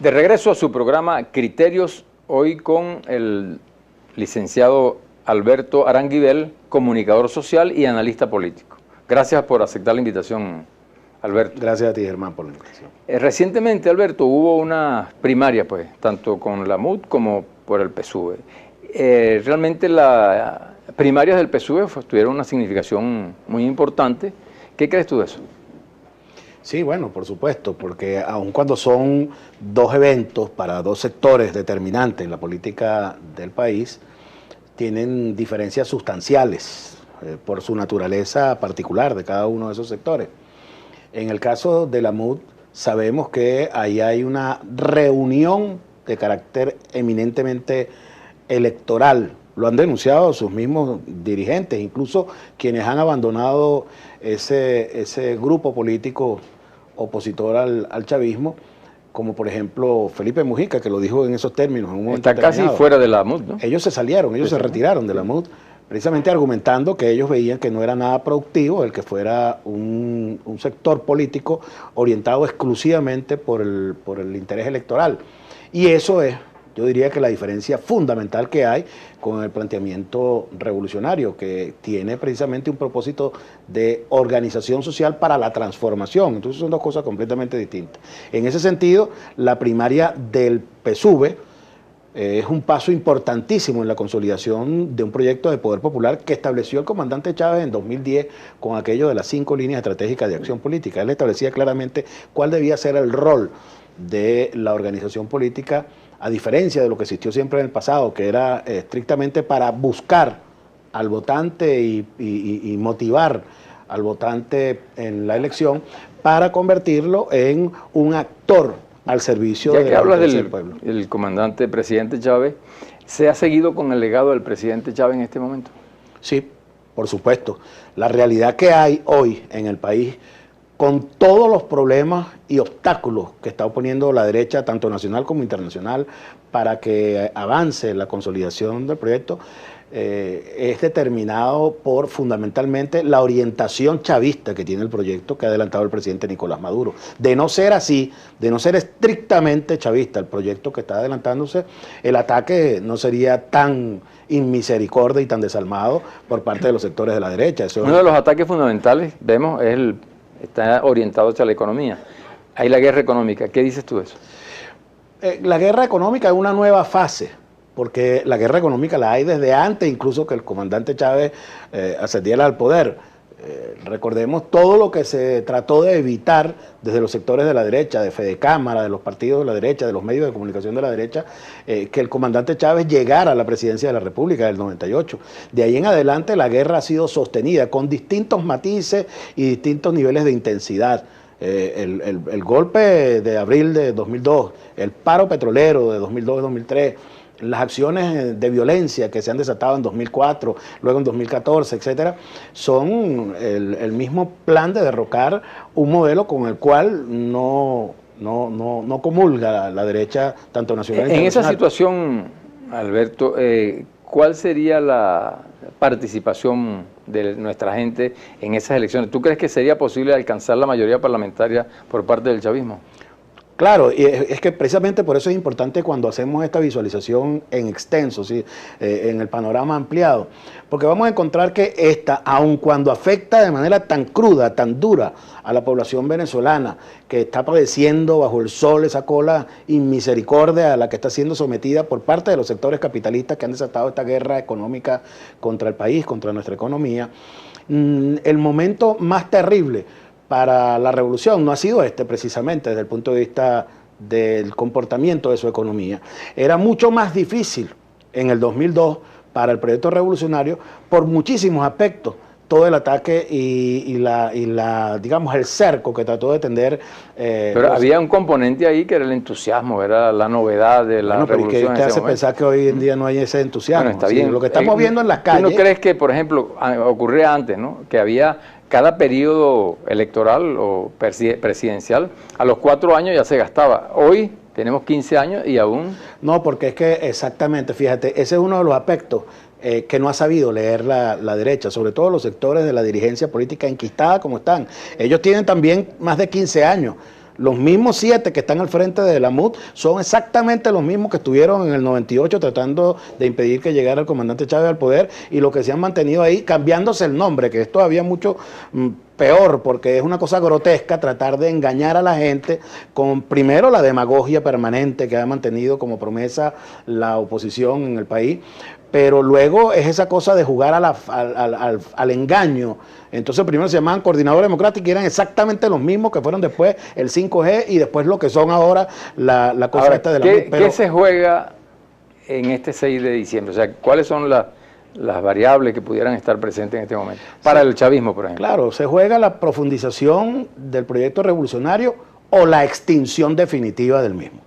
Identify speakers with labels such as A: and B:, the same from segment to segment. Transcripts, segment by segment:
A: De regreso a su programa Criterios, hoy con el licenciado Alberto Aranguibel, comunicador social y analista político. Gracias por aceptar la invitación, Alberto.
B: Gracias a ti, Germán, por la invitación.
A: Recientemente, Alberto, hubo una primaria, pues, tanto con la MUD como por el PSUV. Realmente las primarias del PSUV tuvieron una significación muy importante. ¿Qué crees tú de eso?
B: Sí, bueno, por supuesto, porque aun cuando son dos eventos para dos sectores determinantes en la política del país, tienen diferencias sustanciales por su naturaleza particular de cada uno de esos sectores. En el caso de la MUD, sabemos que ahí hay una reunión de carácter eminentemente electoral. Lo han denunciado sus mismos dirigentes, incluso quienes han abandonado ese grupo político opositor al chavismo, como por ejemplo Felipe Mujica, que lo dijo en esos términos. En un momento
A: Está casi fuera de la MUD, ¿no?
B: Ellos se salieron, ellos se retiraron de la MUD, precisamente argumentando que ellos veían que no era nada productivo el que fuera un sector político orientado exclusivamente por el interés electoral. Y eso es, yo diría que la diferencia fundamental que hay con el planteamiento revolucionario, que tiene precisamente un propósito de organización social para la transformación. Entonces son dos cosas completamente distintas. En ese sentido, la primaria del PSUV es un paso importantísimo en la consolidación de un proyecto de poder popular que estableció el comandante Chávez en 2010 con aquello de las 5 líneas estratégicas de acción política. Él establecía claramente cuál debía ser el rol de la organización política, a diferencia de lo que existió siempre en el pasado, que era estrictamente para buscar al votante y motivar al votante en la elección para convertirlo en un actor al servicio
A: ya que hablas
B: del pueblo.
A: El comandante presidente Chávez, ¿se ha seguido con el legado del presidente Chávez en este momento?
B: Sí, por supuesto. La realidad que hay hoy en el país, con todos los problemas y obstáculos que está oponiendo la derecha, tanto nacional como internacional, para que avance la consolidación del proyecto, es determinado por fundamentalmente la orientación chavista que tiene el proyecto que ha adelantado el presidente Nicolás Maduro. De no ser así, de no ser estrictamente chavista el proyecto que está adelantándose, el ataque no sería tan inmisericordia y tan desalmado por parte de los sectores de la derecha.
A: Uno de los ataques fundamentales, vemos, está orientado hacia la economía. Hay la guerra económica. ¿Qué dices tú de eso?
B: La guerra económica es una nueva fase, porque la guerra económica la hay desde antes, incluso que el comandante Chávez ascendiera al poder. Recordemos todo lo que se trató de evitar desde los sectores de la derecha, de Fedecámara, de los partidos de la derecha, de los medios de comunicación de la derecha, que el comandante Chávez llegara a la presidencia de la República del 98. De ahí en adelante la guerra ha sido sostenida con distintos matices y distintos niveles de intensidad. El golpe de abril de 2002, el paro petrolero de 2002-2003, las acciones de violencia que se han desatado en 2004, luego en 2014, etcétera, son el mismo plan de derrocar un modelo con el cual no comulga la derecha, tanto nacional como internacional.
A: En esa situación, Alberto, ¿cuál sería la participación de nuestra gente en esas elecciones? ¿Tú crees que sería posible alcanzar la mayoría parlamentaria por parte del chavismo?
B: Claro, y es que precisamente por eso es importante cuando hacemos esta visualización en extenso, ¿sí? En el panorama ampliado, porque vamos a encontrar que esta, aun cuando afecta de manera tan cruda, tan dura a la población venezolana, que está padeciendo bajo el sol esa cola inmisericordia a la que está siendo sometida por parte de los sectores capitalistas que han desatado esta guerra económica contra el país, contra nuestra economía, el momento más terrible para la revolución no ha sido precisamente desde el punto de vista del comportamiento de su economía. Era mucho más difícil en el 2002 para el proyecto revolucionario por muchísimos aspectos, todo el ataque y digamos, el cerco que trató de tender.
A: Pero había un componente ahí que era el entusiasmo, era la novedad de la revolución.
B: ¿Qué te hace pensar que hoy en día no hay ese entusiasmo?
A: Bueno, está bien.
B: Lo que estamos viendo en las calles.
A: ¿Tú no crees que, por ejemplo, ocurría antes, ¿no? Que había cada periodo electoral o presidencial, a los 4 años ya se gastaba. Hoy tenemos 15 años y aún...
B: No, porque es que exactamente, fíjate, ese es uno de los aspectos que no ha sabido leer la derecha, sobre todo los sectores de la dirigencia política enquistada como están. Ellos tienen también más de 15 años Los mismos 7 que están al frente de la MUD son exactamente los mismos que estuvieron en el 98 tratando de impedir que llegara el comandante Chávez al poder, y los que se han mantenido ahí, cambiándose el nombre, que es todavía mucho peor, porque es una cosa grotesca tratar de engañar a la gente con, primero, la demagogia permanente que ha mantenido como promesa la oposición en el país, pero luego es esa cosa de jugar al engaño. Entonces primero se llamaban Coordinador Democrático y eran exactamente los mismos que fueron después el 5G y después lo que son ahora la cosa
A: Ahora,
B: esta de la...
A: ¿qué se juega en este 6 de diciembre? O sea, ¿cuáles son las variables que pudieran estar presentes en este momento? Para el chavismo, por ejemplo.
B: Claro, se juega la profundización del proyecto revolucionario o la extinción definitiva del mismo.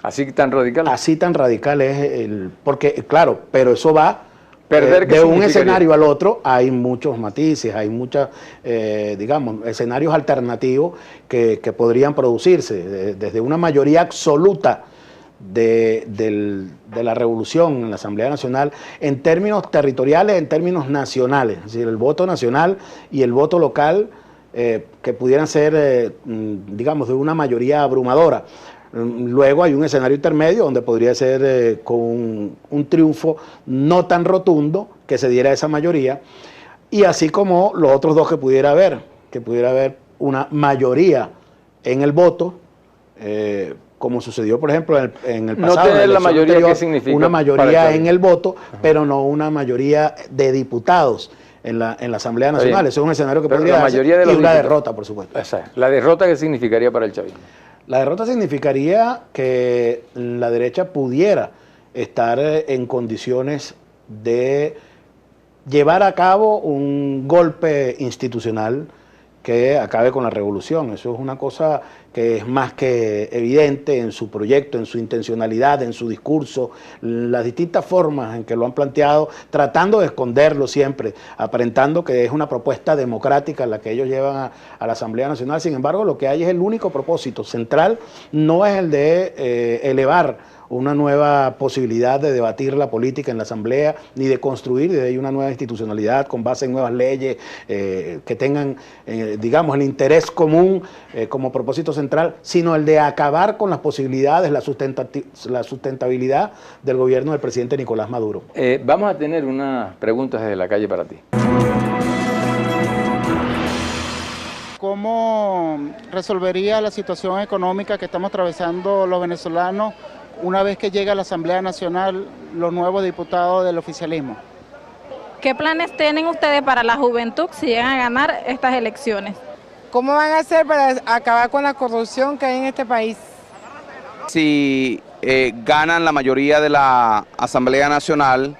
A: ¿Así tan radical?
B: Así tan radical es porque, claro, pero eso va...
A: de
B: un escenario al otro hay muchos matices, hay muchas, digamos, escenarios alternativos que podrían producirse, desde una mayoría absoluta de la revolución en la Asamblea Nacional, en términos territoriales, en términos nacionales, es decir, el voto nacional y el voto local, que pudieran ser, digamos, de una mayoría abrumadora. Luego hay un escenario intermedio donde podría ser con un triunfo no tan rotundo que se diera esa mayoría, y así como los otros dos que pudiera haber una mayoría en el voto, como sucedió, por ejemplo, en el pasado.
A: No tener la mayoría, anterior, ¿qué significa?
B: Una mayoría en el voto, pero no una mayoría de diputados en la Asamblea Nacional. Eso es un escenario que podría darse, y una derrota, por supuesto.
A: Exacto. ¿La derrota qué significaría para el chavismo?
B: La derrota significaría que la derecha pudiera estar en condiciones de llevar a cabo un golpe institucional que acabe con la revolución. Eso es una cosa que es más que evidente en su proyecto, en su intencionalidad, en su discurso, las distintas formas en que lo han planteado, tratando de esconderlo siempre, aparentando que es una propuesta democrática la que ellos llevan a la Asamblea Nacional. Sin embargo, lo que hay es el único propósito central, no es el de elevar una nueva posibilidad de debatir la política en la Asamblea, ni de construir de ahí una nueva institucionalidad con base en nuevas leyes que tengan, digamos, el interés común como propósito central, sino el de acabar con las posibilidades, la sustentabilidad del gobierno del presidente Nicolás Maduro.
A: Vamos a tener unas preguntas desde la calle para ti.
C: ¿Cómo resolvería la situación económica que estamos atravesando los venezolanos una vez que llega a la Asamblea Nacional los nuevos diputados del oficialismo?
D: ¿Qué planes tienen ustedes para la juventud si llegan a ganar estas elecciones?
E: ¿Cómo van a hacer para acabar con la corrupción que hay en este país?
F: Si ganan la mayoría de la Asamblea Nacional,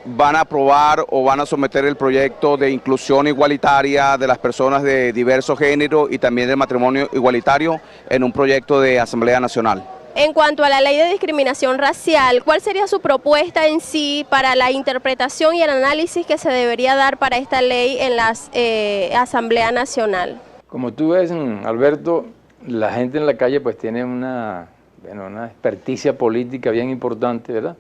F: van a aprobar o van a someter el proyecto de inclusión igualitaria de las personas de diversos géneros y también del matrimonio igualitario en un proyecto de Asamblea Nacional.
G: En cuanto a la ley de discriminación racial, ¿cuál sería su propuesta en sí para la interpretación y el análisis que se debería dar para esta ley en la Asamblea Nacional?
A: Como tú ves, Alberto, la gente en la calle pues tiene una experticia política bien importante, ¿verdad?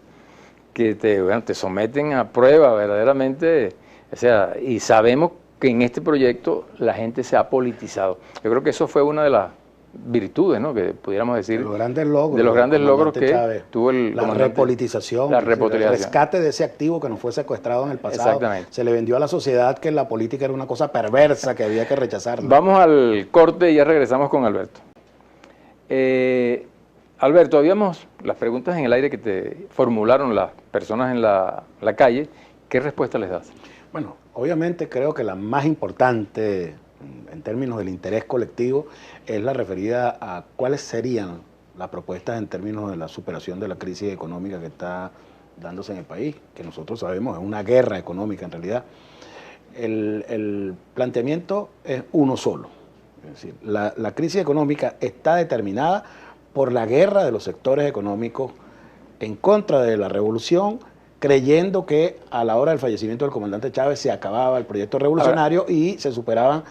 A: Que te someten a prueba verdaderamente, o sea, y sabemos que en este proyecto la gente se ha politizado. Yo creo que eso fue una de las virtudes, ¿no?, que pudiéramos decir,
B: de los grandes logros que Chávez tuvo la repolitización, el rescate de ese activo que nos fue secuestrado en el pasado.
A: Exactamente.
B: Se le vendió a la sociedad que la política era una cosa perversa que había que rechazarla.
A: Vamos al corte y ya regresamos con Alberto. Alberto, habíamos las preguntas en el aire que te formularon las personas en la calle. ¿Qué respuesta les das?
B: Bueno, obviamente creo que la más importante en términos del interés colectivo es la referida a cuáles serían las propuestas en términos de la superación de la crisis económica que está dándose en el país, que nosotros sabemos es una guerra económica en realidad. El planteamiento es uno solo, es decir, la crisis económica está determinada por la guerra de los sectores económicos en contra de la revolución, creyendo que a la hora del fallecimiento del comandante Chávez se acababa el proyecto revolucionario y se superaban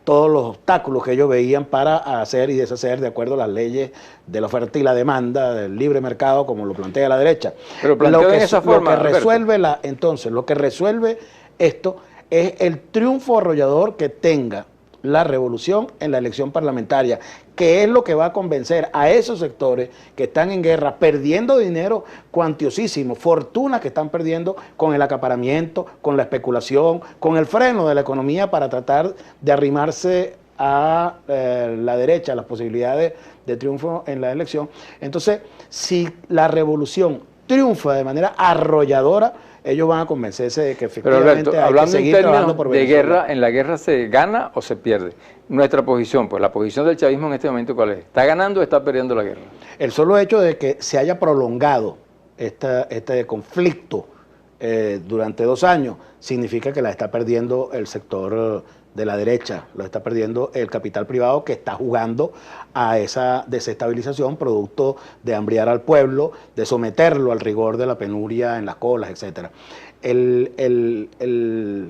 B: todos los obstáculos que ellos veían para hacer y deshacer de acuerdo a las leyes de la oferta y la demanda, del libre mercado, como lo plantea la derecha.
A: Pero planteado de esa forma,
B: lo que resuelve esto es el triunfo arrollador que tenga la revolución en la elección parlamentaria, que es lo que va a convencer a esos sectores que están en guerra, perdiendo dinero cuantiosísimo, fortuna que están perdiendo con el acaparamiento, con la especulación, con el freno de la economía para tratar de arrimarse a la derecha, las posibilidades de triunfo en la elección. Entonces, si la revolución triunfa de manera arrolladora, ellos van a convencerse de que efectivamente
A: pero, Alberto,
B: hay que seguir trabajando por Venezuela.
A: de guerra, ¿en la guerra se gana o se pierde? Nuestra posición, pues la posición del chavismo en este momento, ¿cuál es? ¿Está ganando o está perdiendo la guerra?
B: El solo hecho de que se haya prolongado este conflicto durante 2 años significa que la está perdiendo el sector de la derecha, lo está perdiendo el capital privado que está jugando a esa desestabilización producto de hambriar al pueblo, de someterlo al rigor de la penuria en las colas, etc. El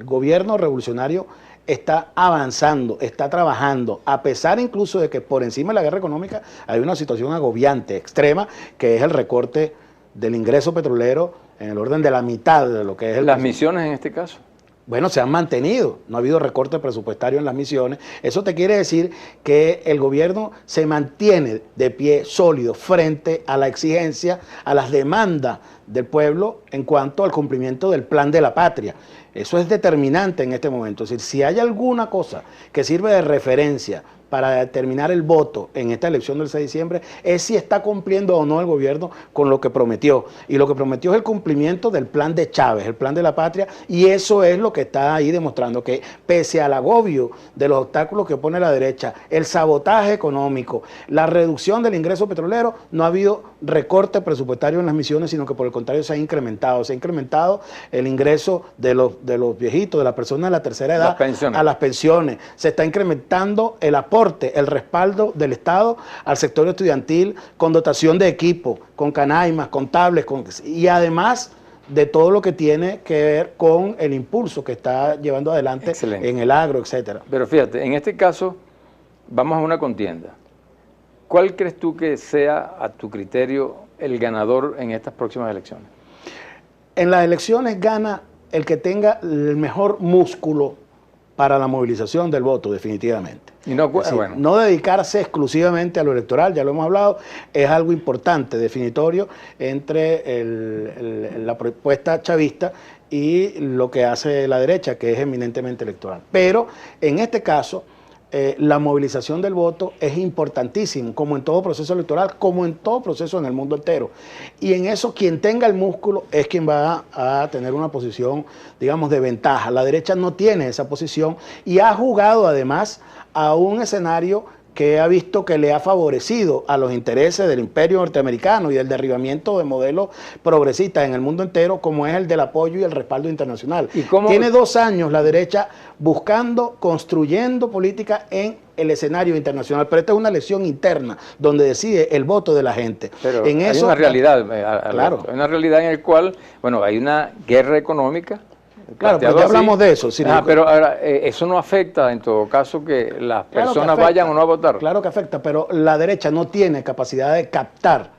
B: gobierno revolucionario está avanzando, está trabajando, a pesar incluso de que por encima de la guerra económica hay una situación agobiante, extrema, que es el recorte del ingreso petrolero en el orden de la mitad de lo que es
A: las misiones en este caso.
B: Bueno, se han mantenido, no ha habido recorte presupuestario en las misiones. Eso te quiere decir que el gobierno se mantiene de pie sólido frente a la exigencia, a las demandas del pueblo en cuanto al cumplimiento del plan de la patria. Eso es determinante en este momento. Es decir, si hay alguna cosa que sirve de referencia para determinar el voto en esta elección del 6 de diciembre, es si está cumpliendo o no el gobierno con lo que prometió. Y lo que prometió es el cumplimiento del plan de Chávez, el plan de la patria, y eso es lo que está ahí demostrando, que pese al agobio de los obstáculos que pone la derecha, el sabotaje económico, la reducción del ingreso petrolero, no ha habido recorte presupuestario en las misiones, sino que por el contrario se ha incrementado el ingreso de los viejitos, de las personas de la tercera edad a las pensiones, se está incrementando el apoyo, el respaldo del Estado al sector estudiantil con dotación de equipo, con canaimas, con tablets, y además de todo lo que tiene que ver con el impulso que está llevando adelante en el agro, etcétera.
A: Pero fíjate, en este caso vamos a una contienda. ¿Cuál crees tú que sea, a tu criterio, el ganador en estas próximas elecciones?
B: En las elecciones gana el que tenga el mejor músculo para la movilización del voto, definitivamente.
A: Y no,
B: decir, bueno, no dedicarse exclusivamente a lo electoral, ya lo hemos hablado, es algo importante, definitorio, entre la propuesta chavista y lo que hace la derecha, que es eminentemente electoral. Pero en este caso, la movilización del voto es importantísimo, como en todo proceso electoral, como en todo proceso en el mundo entero. Y en eso quien tenga el músculo es quien va a tener una posición, digamos, de ventaja. La derecha no tiene esa posición y ha jugado además a un escenario que ha visto que le ha favorecido a los intereses del imperio norteamericano y del derribamiento de modelos progresistas en el mundo entero, como es el del apoyo y el respaldo internacional. Tiene 2 años la derecha buscando, construyendo política en el escenario internacional, pero esta es una elección interna, donde decide el voto de la gente.
A: Pero
B: en
A: hay
B: eso,
A: una realidad,
B: claro.
A: Hay una realidad en la cual, bueno, hay una guerra económica.
B: Claro, pero ya hablamos de eso.
A: Pero ahora, eso no afecta, en todo caso, que las personas vayan o no a votar.
B: Claro que afecta, pero la derecha no tiene capacidad de captar,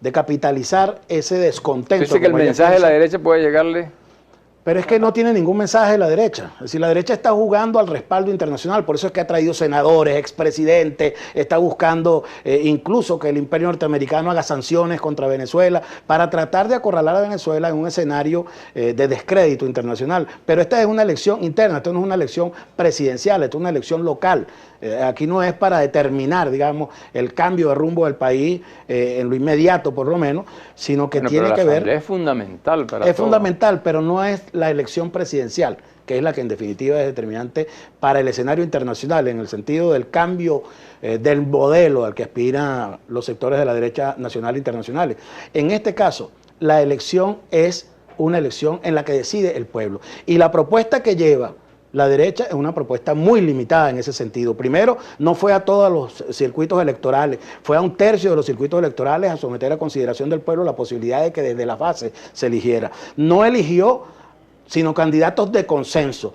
B: de capitalizar ese descontento.
A: Dice que el mensaje de la derecha puede llegarle.
B: Pero es que no tiene ningún mensaje de la derecha. Es decir, la derecha está jugando al respaldo internacional, por eso es que ha traído senadores, expresidentes, está buscando incluso que el imperio norteamericano haga sanciones contra Venezuela para tratar de acorralar a Venezuela en un escenario de descrédito internacional. Pero esta es una elección interna, esto no es una elección presidencial, esto es una elección local. Aquí no es para determinar, digamos, el cambio de rumbo del país en lo inmediato, por lo menos, sino que tiene que ver...
A: Es fundamental para
B: todo. Es fundamental, pero no es la elección presidencial, que es la que en definitiva es determinante para el escenario internacional, en el sentido del cambio del modelo al que aspiran los sectores de la derecha nacional e internacionales. En este caso, la elección es una elección en la que decide el pueblo. Y la propuesta que lleva la derecha es una propuesta muy limitada en ese sentido. Primero, no fue a todos los circuitos electorales, fue a 1/3 de los circuitos electorales a someter a consideración del pueblo la posibilidad de que desde la base se eligiera. No eligió sino candidatos de consenso.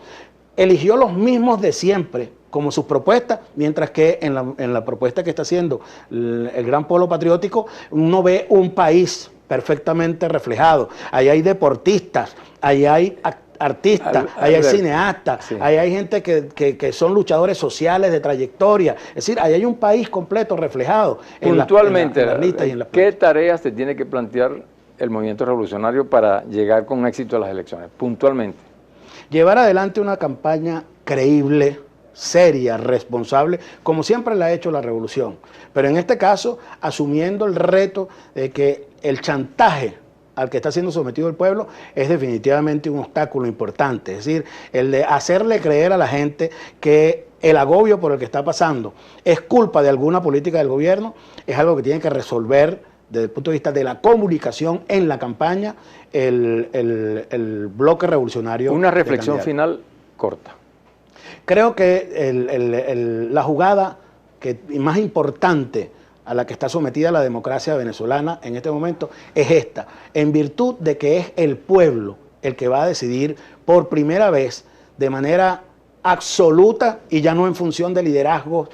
B: Eligió los mismos de siempre como sus propuestas, mientras que en la propuesta que está haciendo el Gran Polo Patriótico, uno ve un país perfectamente reflejado. Ahí hay deportistas, ahí hay artistas, ahí hay cineastas,
A: sí.
B: ahí hay gente que son luchadores sociales de trayectoria. Es decir, ahí hay un país completo reflejado
A: Puntualmente,
B: en las listas y en las
A: ¿qué tareas se tiene que plantear el movimiento revolucionario para llegar con éxito a las elecciones? Puntualmente.
B: Llevar adelante una campaña creíble, seria, responsable, como siempre la ha hecho la revolución. Pero en este caso, asumiendo el reto de que el chantaje al que está siendo sometido el pueblo es definitivamente un obstáculo importante. Es decir, el de hacerle creer a la gente que el agobio por el que está pasando es culpa de alguna política del gobierno, es algo que tiene que resolver desde el punto de vista de la comunicación en la campaña el bloque revolucionario.
A: Una reflexión final corta.
B: Creo que la jugada más importante a la que está sometida la democracia venezolana en este momento es esta, en virtud de que es el pueblo el que va a decidir por primera vez de manera absoluta y ya no en función de liderazgos,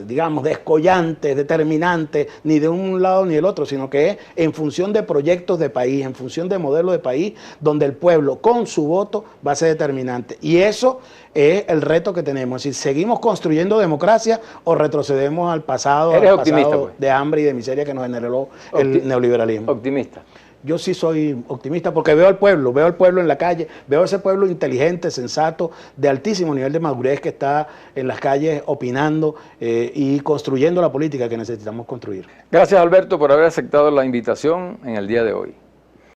B: digamos, descollantes, determinantes, ni de un lado ni del otro, sino que es en función de proyectos de país, en función de modelos de país, donde el pueblo con su voto va a ser determinante. Y eso es el reto que tenemos, es decir, ¿seguimos construyendo democracia o retrocedemos al pasado,
A: Pues.
B: de hambre y de miseria que nos generó el neoliberalismo?
A: Optimista.
B: Yo sí soy optimista porque veo al pueblo en la calle, veo a ese pueblo inteligente, sensato, de altísimo nivel de madurez que está en las calles opinando y construyendo la política que necesitamos construir.
A: Gracias, Alberto, por haber aceptado la invitación en el día de hoy.